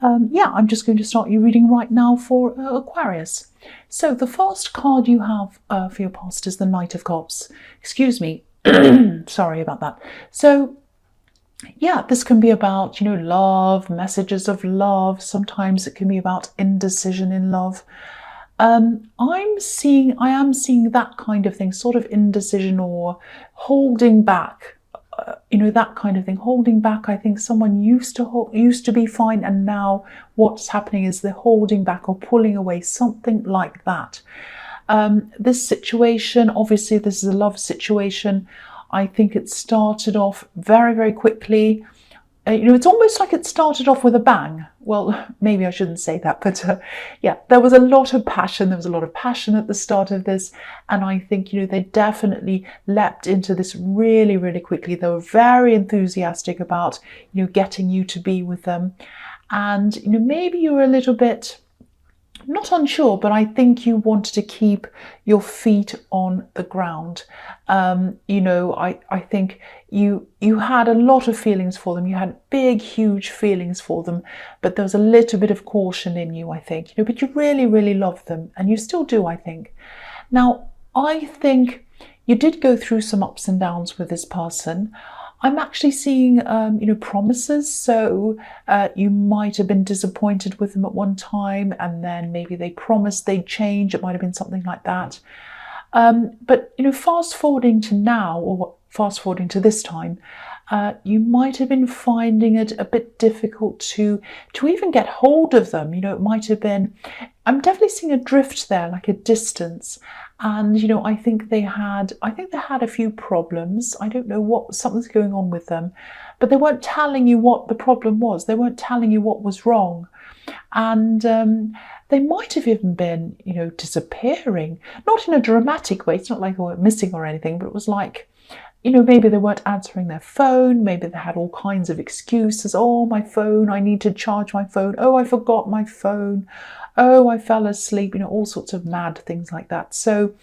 yeah, I'm just going to start your reading right now for Aquarius. So the first card you have for your past is the Knight of Cups. Excuse me, sorry about that. So yeah, this can be about, love, messages of love. Sometimes it can be about indecision in love. I am seeing that kind of thing, sort of indecision or holding back. That kind of thing, holding back. I think someone used to be fine, and now what's happening is they're holding back or pulling away, something like that. This situation, obviously, this is a love situation. I think it started off very, very quickly. It's almost like it started off with a bang. Well, maybe I shouldn't say that, but yeah, there was a lot of passion. There was a lot of passion at the start of this. And I think, they definitely leapt into this really, really quickly. They were very enthusiastic about, getting you to be with them. And, maybe you were a little bit, not unsure, but I think you wanted to keep your feet on the ground. I think you had a lot of feelings for them. You had big, huge feelings for them, but there was a little bit of caution in you, I think. But you really, really loved them, and you still do, I think. Now, I think you did go through some ups and downs with this person. I'm actually seeing, promises. So you might have been disappointed with them at one time, and then maybe they promised they'd change. It might have been something like that. But, fast forwarding to now, or fast forwarding to this time, you might have been finding it a bit difficult to even get hold of them. It might have been, I'm definitely seeing a drift there, like a distance. And, I think they had a few problems. I don't know something's going on with them, but they weren't telling you what the problem was. They weren't telling you what was wrong. And they might have even been, disappearing, not in a dramatic way. It's not like they were missing or anything, but it was like, maybe they weren't answering their phone. Maybe they had all kinds of excuses. Oh, my phone, I need to charge my phone. Oh, I forgot my phone. Oh, I fell asleep, all sorts of mad things like that. So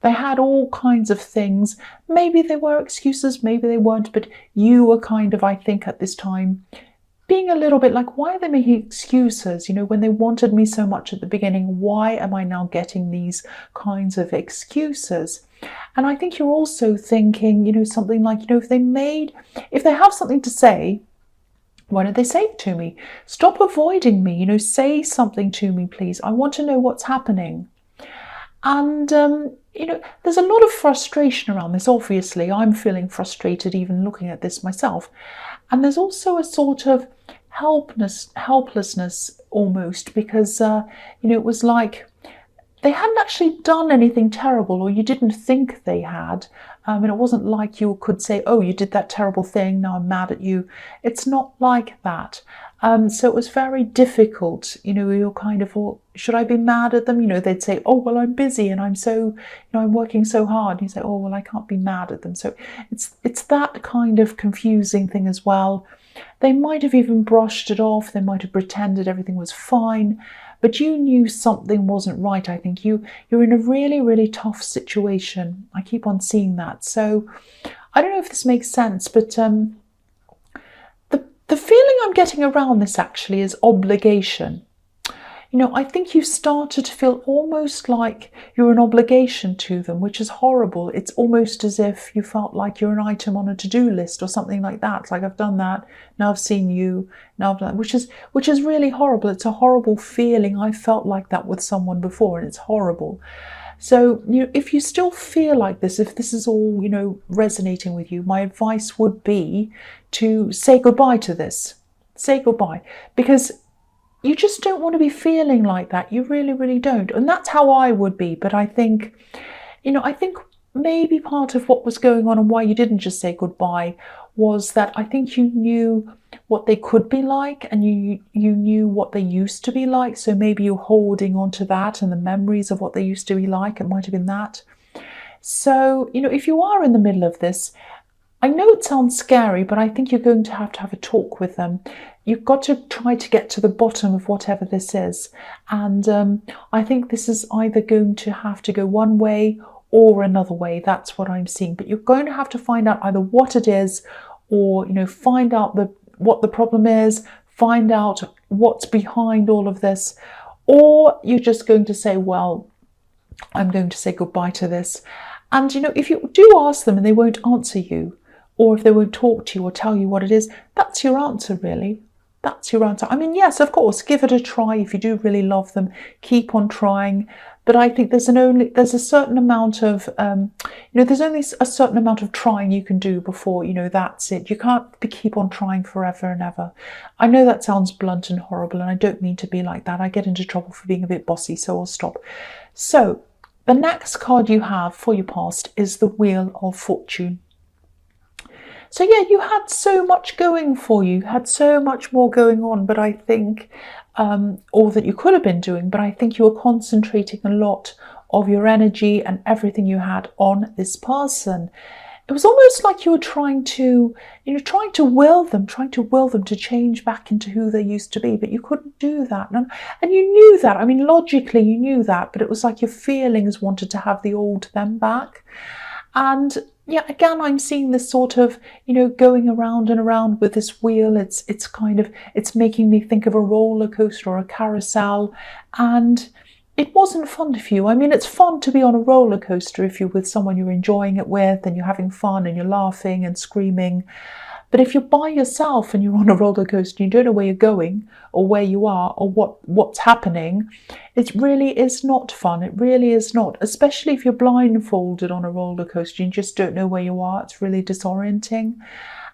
they had all kinds of things. Maybe they were excuses, maybe they weren't, but you were kind of, I think at this time, being a little bit like, why are they making excuses? When they wanted me so much at the beginning, why am I now getting these kinds of excuses? And I think you're also thinking, something like, if they have something to say, why don't they say it to me? Stop avoiding me, say something to me, please. I want to know what's happening. And, there's a lot of frustration around this. Obviously, I'm feeling frustrated even looking at this myself. And there's also a sort of helplessness almost, because, it was like they hadn't actually done anything terrible, or you didn't think they had. And it wasn't like you could say, oh, you did that terrible thing, now I'm mad at you. It's not like that. So it was very difficult. You're kind of, well, should I be mad at them? They'd say, oh, well, I'm busy and I'm so, I'm working so hard. And you say, oh, well, I can't be mad at them. So it's that kind of confusing thing as well. They might have even brushed it off. They might have pretended everything was fine. But you knew something wasn't right. I think you're in a really, really tough situation. I keep on seeing that. So I don't know if this makes sense, but the feeling I'm getting around this actually is obligation. I think you started to feel almost like you're an obligation to them, which is horrible. It's almost as if you felt like you're an item on a to-do list or something like that. It's like, I've done that, now I've seen you, now I've done that, which is really horrible. It's a horrible feeling. I felt like that with someone before, and it's horrible. So, if you still feel like this, if this is all, resonating with you, my advice would be to say goodbye to this. Say goodbye, because you just don't want to be feeling like that. You really, really don't. And that's how I would be. But I think, I think maybe part of what was going on and why you didn't just say goodbye was that I think you knew what they could be like, and you knew what they used to be like. So maybe you're holding on to that and the memories of what they used to be like. It might have been that. So, if you are in the middle of this, I know it sounds scary, but I think you're going to have a talk with them. You've got to try to get to the bottom of whatever this is. And I think this is either going to have to go one way or another way. That's what I'm seeing. But you're going to have to find out either what it is, or, find out what the problem is, find out what's behind all of this, or you're just going to say, well, I'm going to say goodbye to this. And, you know, if you do ask them and they won't answer you, or if they won't talk to you or tell you what it is, that's your answer, really. That's your answer. I mean, yes, of course, give it a try. If you do really love them, keep on trying. But I think there's a certain amount of, there's only a certain amount of trying you can do before, you know, that's it. You can't keep on trying forever and ever. I know that sounds blunt and horrible, and I don't mean to be like that. I get into trouble for being a bit bossy, so I'll stop. So the next card you have for your past is the Wheel of Fortune. So yeah, you had so much going for you, had so much more going on, but I think, or that you could have been doing, but I think you were concentrating a lot of your energy and everything you had on this person. It was almost like you were trying to will them to change back into who they used to be, but you couldn't do that. And you knew that. I mean, logically you knew that, but it was like your feelings wanted to have the old them back. And yeah, again, I'm seeing this sort of, you know, going around and around with this wheel. It's making me think of a roller coaster or a carousel. And it wasn't fun for you. I mean, it's fun to be on a roller coaster if you're with someone you're enjoying it with and you're having fun and you're laughing and screaming. But if you're by yourself and you're on a roller coaster and you don't know where you're going or where you are or what's happening, it really is not fun. It really is not, especially if you're blindfolded on a roller coaster and you just don't know where you are. It's really disorienting.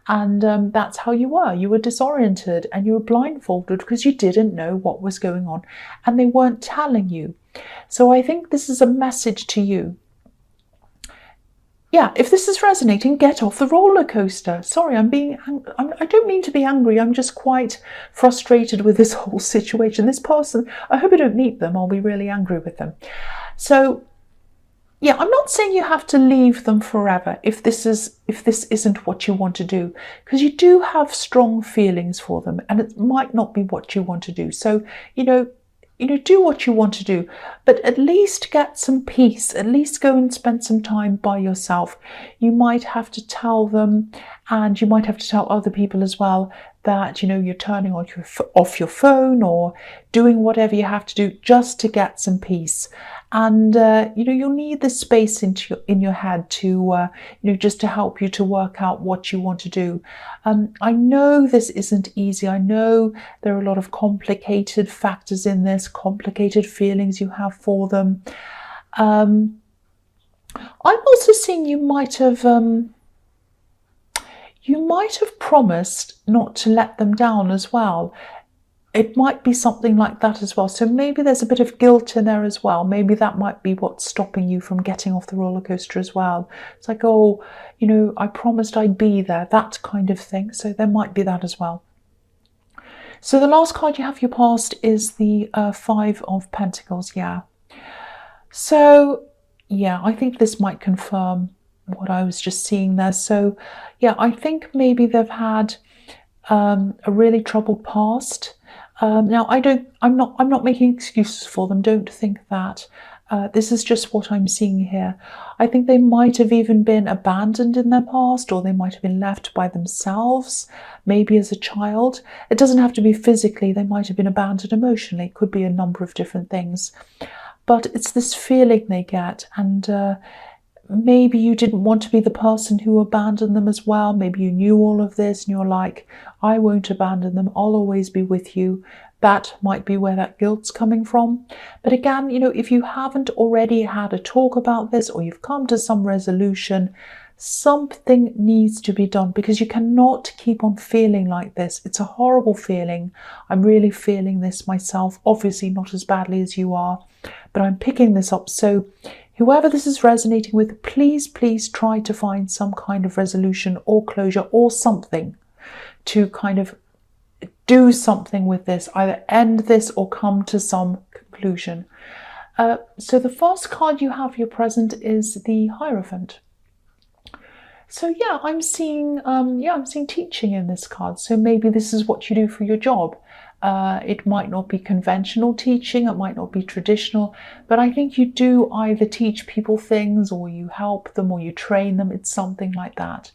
And that's how you were. You were disoriented and you were blindfolded because you didn't know what was going on and they weren't telling you. So I think this is a message to you. Yeah, if this is resonating, get off the roller coaster. Sorry, I don't mean to be angry. I'm just quite frustrated with this whole situation. This person, I hope I don't meet them. I'll be really angry with them. So yeah, I'm not saying you have to leave them forever if this isn't what you want to do, because you do have strong feelings for them and it might not be what you want to do. So, do what you want to do, but at least get some peace. At least go and spend some time by yourself. You might have to tell them, and you might have to tell other people as well, that, you're turning off your phone or doing whatever you have to do just to get some peace. And, you'll need this space in your head to, just to help you to work out what you want to do. I know this isn't easy. I know there are a lot of complicated factors in this, complicated feelings you have for them. I'm also seeing you might have promised not to let them down as well. It might be something like that as well. So maybe there's a bit of guilt in there as well. Maybe that might be what's stopping you from getting off the roller coaster as well. It's like, oh, I promised I'd be there, that kind of thing. So there might be that as well. So the last card you have for your past is the Five of Pentacles. Yeah. So yeah, I think this might confirm what I was just seeing there. So yeah, I think maybe they've had a really troubled past. Now I'm not making excuses for them. Don't think that. This is just what I'm seeing here. I think they might have even been abandoned in their past, or they might have been left by themselves, maybe as a child. It doesn't have to be physically. They might have been abandoned emotionally. It could be a number of different things. But it's this feeling they get, and maybe you didn't want to be the person who abandoned them as well. Maybe you knew all of this and you're like, I won't abandon them. I'll always be with you. That might be where that guilt's coming from. But again, if you haven't already had a talk about this or you've come to some resolution, something needs to be done, because you cannot keep on feeling like this. It's a horrible feeling. I'm really feeling this myself, obviously not as badly as you are, but I'm picking this up. So whoever this is resonating with, please try to find some kind of resolution or closure or something to kind of do something with this, either end this or come to some conclusion. So the first card you have your present is the Hierophant. So yeah, I'm seeing teaching in this card. So maybe this is what you do for your job. It might not be conventional teaching, it might not be traditional, but I think you do either teach people things or you help them or you train them. It's something like that.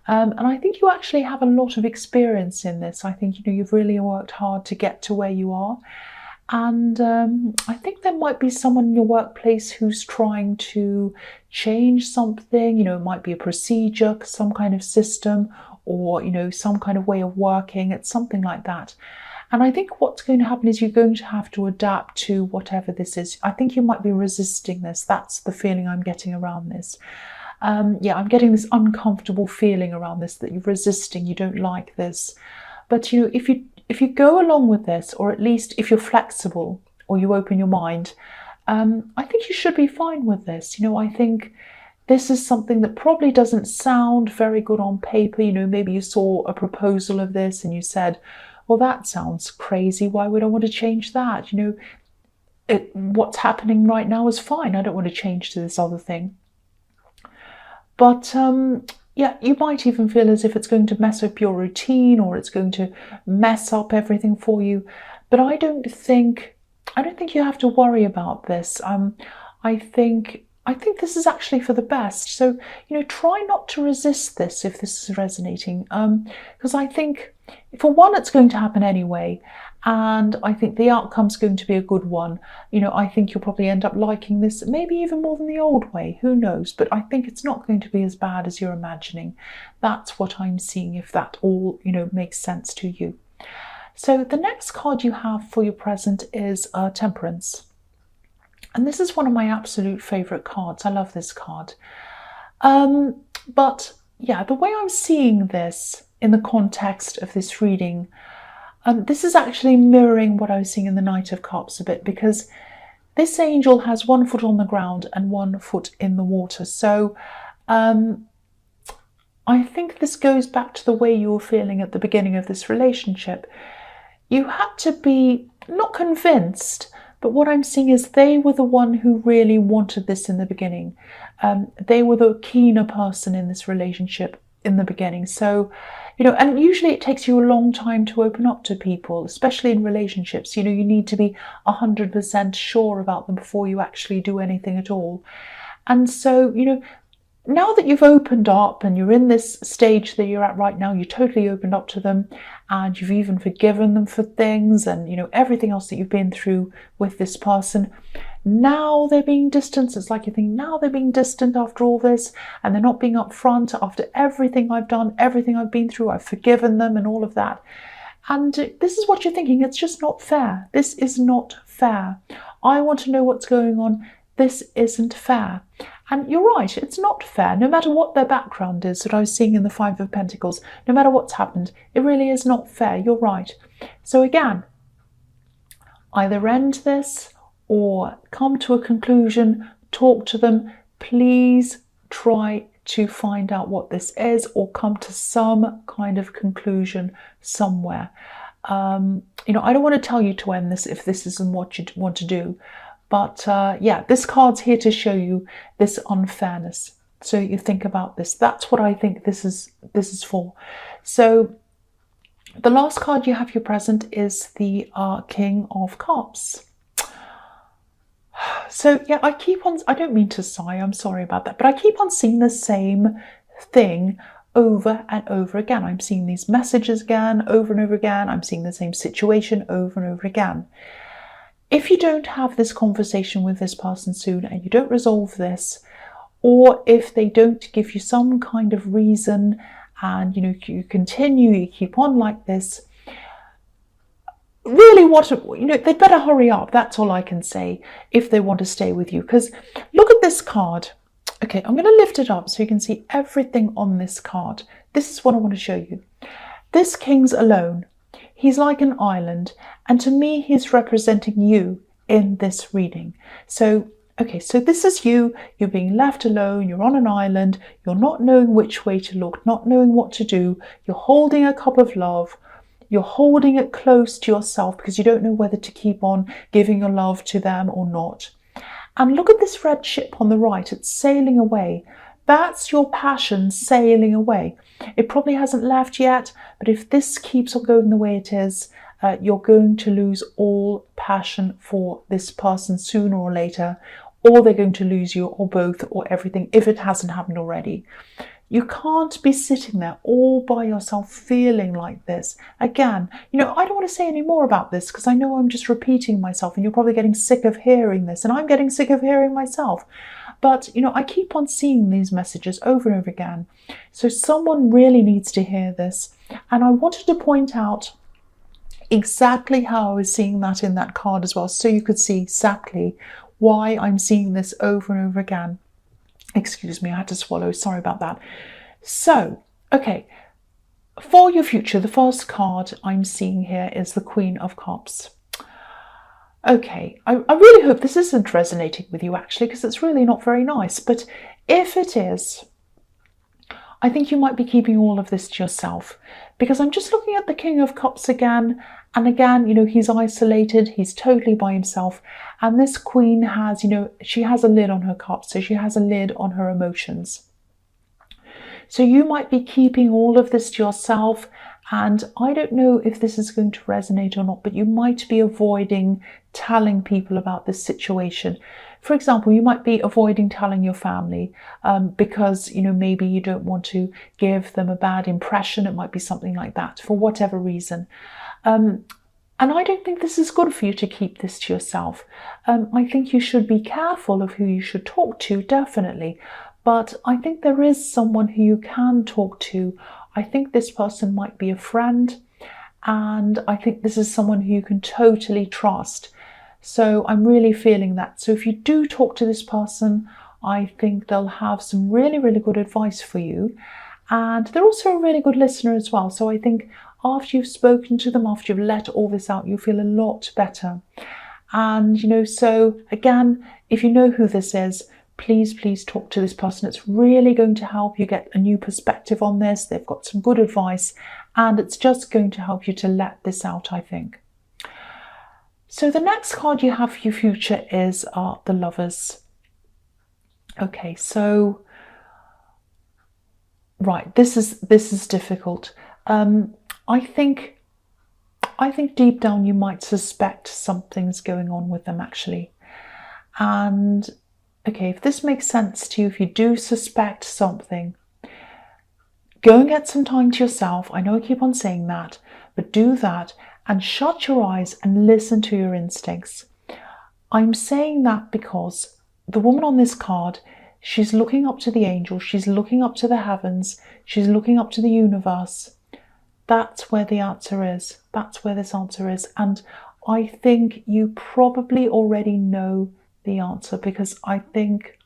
And I think you actually have a lot of experience in this. I think, you've really worked hard to get to where you are. And I think there might be someone in your workplace who's trying to change something. It might be a procedure, some kind of system, or, some kind of way of working. It's something like that. And I think what's going to happen is you're going to have to adapt to whatever this is. I think you might be resisting this. That's the feeling I'm getting around this. Yeah, I'm getting this uncomfortable feeling around this, that you're resisting, you don't like this. But, if you go along with this, or at least if you're flexible or you open your mind, I think you should be fine with this. I think this is something that probably doesn't sound very good on paper. Maybe you saw a proposal of this and you said, well, that sounds crazy. Why would I want to change that? What's happening right now is fine. I don't want to change to this other thing. But yeah, you might even feel as if it's going to mess up your routine, or it's going to mess up everything for you. But I don't think you have to worry about this. I think this is actually for the best. So, try not to resist this if this is resonating. Because I think, for one, it's going to happen anyway. And I think the outcome's going to be a good one. I think you'll probably end up liking this, maybe even more than the old way. Who knows? But I think it's not going to be as bad as you're imagining. That's what I'm seeing, if that all, makes sense to you. So the next card you have for your present is Temperance. And this is one of my absolute favourite cards. I love this card. But yeah, the way I'm seeing this in the context of this reading, this is actually mirroring what I was seeing in the Knight of Cups a bit, because this angel has 1 foot on the ground and 1 foot in the water. So I think this goes back to the way you were feeling at the beginning of this relationship. You had to be not convinced, but what I'm seeing is they were the one who really wanted this in the beginning. They were the keener person in this relationship in the beginning. So, and usually it takes you a long time to open up to people, especially in relationships. You need to be 100% sure about them before you actually do anything at all. And so, now that you've opened up and you're in this stage that you're at right now, you totally opened up to them, and you've even forgiven them for things and, everything else that you've been through with this person. Now they're being distant. It's like you think, now they're being distant after all this, and they're not being upfront after everything I've done, everything I've been through, I've forgiven them and all of that. And this is what you're thinking. It's just not fair. This is not fair. I want to know what's going on. This isn't fair. And you're right, it's not fair. No matter what their background is, that I was seeing in the Five of Pentacles, no matter what's happened, it really is not fair. You're right. So again, either end this or come to a conclusion, talk to them. Please try to find out what this is, or come to some kind of conclusion somewhere. I don't want to tell you to end this if this isn't what you want to do. But yeah, this card's here to show you this unfairness. So you think about this. That's what I think this is for. So the last card you have your present is the King of Cups. So yeah, I don't mean to sigh, I'm sorry about that, but I keep on seeing the same thing over and over again. I'm seeing these messages again, over and over again. I'm seeing the same situation over and over again. If you don't have this conversation with this person soon and you don't resolve this, or if they don't give you some kind of reason and you continue, you keep on like this, really they'd better hurry up. That's all I can say, if they want to stay with you. Because look at this card. Okay, I'm going to lift it up so you can see everything on this card. This is what I want to show you. This king's alone. He's like an island, and to me, he's representing you in this reading. So, okay, so this is you. You're being left alone. You're on an island. You're not knowing which way to look, not knowing what to do. You're holding a cup of love. You're holding it close to yourself because you don't know whether to keep on giving your love to them or not. And look at this red ship on the right. It's sailing away. That's your passion sailing away. It probably hasn't left yet, but if this keeps on going the way it is, you're going to lose all passion for this person sooner or later, or they're going to lose you, or both, or everything, if it hasn't happened already. You can't be sitting there all by yourself feeling like this. Again, I don't want to say any more about this because I know I'm just repeating myself and you're probably getting sick of hearing this, and I'm getting sick of hearing myself. But, I keep on seeing these messages over and over again. So someone really needs to hear this. And I wanted to point out exactly how I was seeing that in that card as well, so you could see exactly why I'm seeing this over and over again. Excuse me, I had to swallow, sorry about that. So, okay, for your future, the first card I'm seeing here is the Queen of Cups. Okay, I really hope this isn't resonating with you actually, because it's really not very nice. But if it is, I think you might be keeping all of this to yourself, because I'm just looking at the King of Cups again. And again, he's isolated, he's totally by himself. And this queen has, she has a lid on her cup, so she has a lid on her emotions. So you might be keeping all of this to yourself. And I don't know if this is going to resonate or not, but you might be avoiding telling people about this situation. For example, you might be avoiding telling your family because, maybe you don't want to give them a bad impression. It might be something like that for whatever reason. And I don't think this is good for you to keep this to yourself. I think you should be careful of who you should talk to, definitely. But I think there is someone who you can talk to. I think this person might be a friend, and I think this is someone who you can totally trust. So I'm really feeling that. So if you do talk to this person, I think they'll have some really, really good advice for you. And they're also a really good listener as well. So I think after you've spoken to them, after you've let all this out, you feel a lot better. And, so again, if you know who this is, please talk to this person. It's really going to help you get a new perspective on this. They've got some good advice, and it's just going to help you to let this out, I think. So the next card you have for your future is the Lovers. Okay, so, right, this is difficult. I think deep down you might suspect something's going on with them actually. And okay, if this makes sense to you, if you do suspect something, go and get some time to yourself. I know I keep on saying that, but do that and shut your eyes and listen to your instincts. I'm saying that because the woman on this card, she's looking up to the angels, she's looking up to the heavens, she's looking up to the universe. That's where the answer is. That's where this answer is. And I think you probably already know the answer, because I think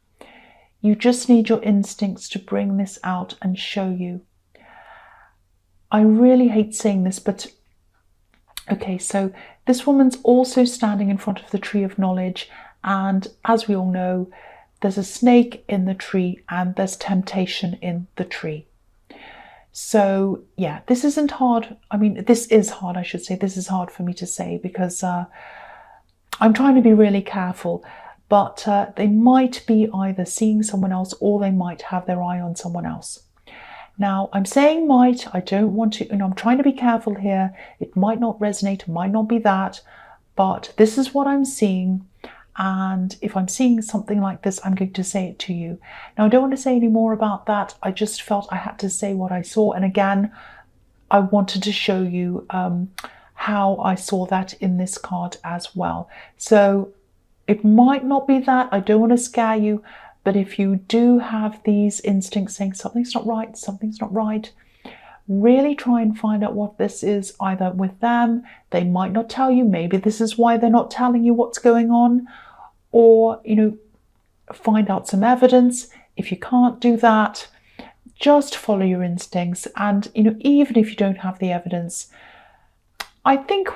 you just need your instincts to bring this out and show you. I really hate saying this, but okay, so this woman's also standing in front of the tree of knowledge, and as we all know, there's a snake in the tree and there's temptation in the tree. So yeah, this isn't hard. I mean, this is hard, I should say. This is hard for me to say because I'm trying to be really careful, but they might be either seeing someone else or they might have their eye on someone else. Now, I'm saying might, I don't want to, I'm trying to be careful here. It might not resonate, it might not be that, but this is what I'm seeing. And if I'm seeing something like this, I'm going to say it to you. Now, I don't want to say any more about that. I just felt I had to say what I saw. And again, I wanted to show you how I saw that in this card as well. So it might not be that. I don't want to scare you. But if you do have these instincts saying something's not right, really try and find out what this is, either with them. They might not tell you. Maybe this is why they're not telling you what's going on. Or, find out some evidence. If you can't do that, just follow your instincts. And, even if you don't have the evidence, I think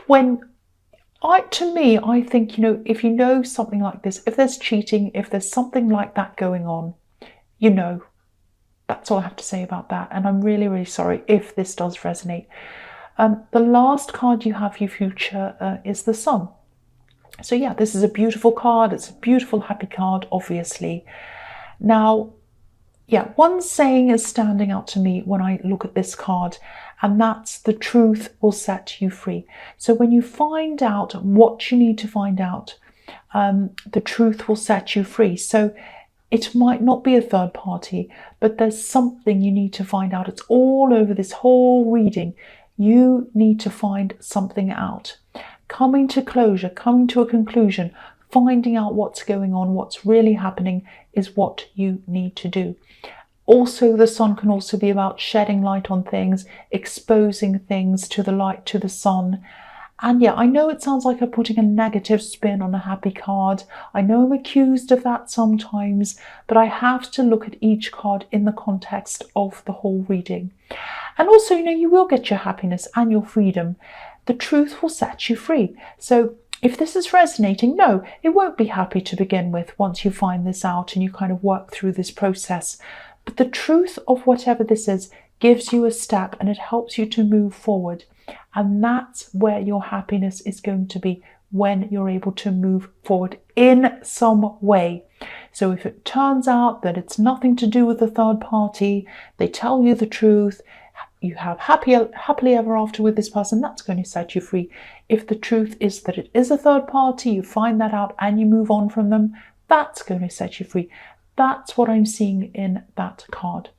I think, if you know something like this, if there's cheating, if there's something like that going on, that's all I have to say about that. And I'm really, really sorry if this does resonate. The last card you have for your future is the Sun. So yeah, this is a beautiful card. It's a beautiful, happy card, obviously. Now, yeah, one saying is standing out to me when I look at this card, and that's the truth will set you free. So when you find out what you need to find out, the truth will set you free. So It might not be a third party, but there's something you need to find out. It's all over this whole reading. You need to find something out. Coming to closure, coming to a conclusion, finding out what's going on, what's really happening is what you need to do. Also, the sun can also be about shedding light on things, exposing things to the light, to the sun. And yeah, I know it sounds like I'm putting a negative spin on a happy card. I know I'm accused of that sometimes, but I have to look at each card in the context of the whole reading. And also, you will get your happiness and your freedom. The truth will set you free. So if this is resonating, no, it won't be happy to begin with once you find this out and you kind of work through this process. But the truth of whatever this is gives you a step and it helps you to move forward. And that's where your happiness is going to be, when you're able to move forward in some way. So if it turns out that it's nothing to do with the third party, they tell you the truth, you have happily ever after with this person, that's going to set you free. If the truth is that it is a third party, you find that out and you move on from them, that's going to set you free. That's what I'm seeing in that card.